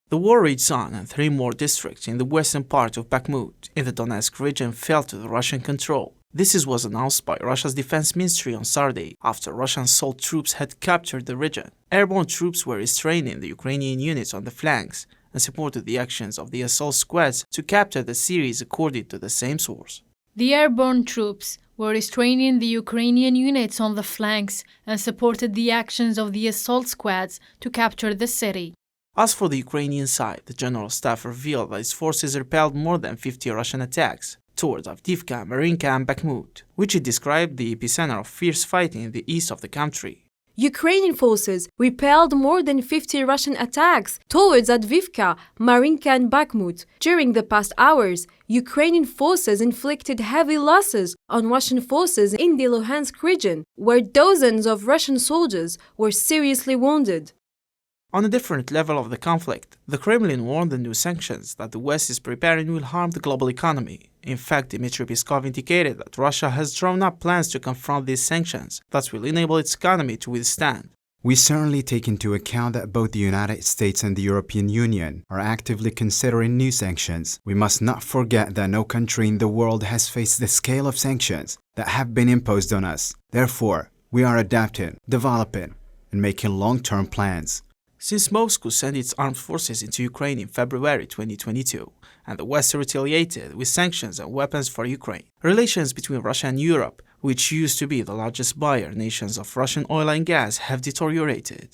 The war raged on, and 3 more districts in the western part of Bakhmut, in the Donetsk region, fell to the Russian control. This was announced by Russia's defense ministry on Saturday, after Russian assault troops had captured the region. Airborne troops were restraining the Ukrainian units on the flanks and supported the actions of the assault squads to capture the cities, according to the same source. The airborne troops were restraining the Ukrainian units on the flanks and supported the actions of the assault squads to capture the city. As for the Ukrainian side, the General Staff revealed that its forces repelled more than 50 Russian attacks towards Avdiivka, Marinka and Bakhmut, which it described the epicenter of fierce fighting in the east of the country. Ukrainian forces repelled more than 50 Russian attacks towards Avdiivka, Marinka and Bakhmut. During the past hours, Ukrainian forces inflicted heavy losses on Russian forces in the Luhansk region, where dozens of Russian soldiers were seriously wounded. On a different level of the conflict, the Kremlin warned the new sanctions that the West is preparing will harm the global economy. In fact, Dmitry Peskov indicated that Russia has drawn up plans to confront these sanctions that will enable its economy to withstand. We certainly take into account that both the United States and the European Union are actively considering new sanctions. We must not forget that no country in the world has faced the scale of sanctions that have been imposed on us. Therefore, we are adapting, developing, and making long-term plans. Since Moscow sent its armed forces into Ukraine in February 2022, and the West retaliated with sanctions and weapons for Ukraine, relations between Russia and Europe, which used to be the largest buyer nations of Russian oil and gas, have deteriorated.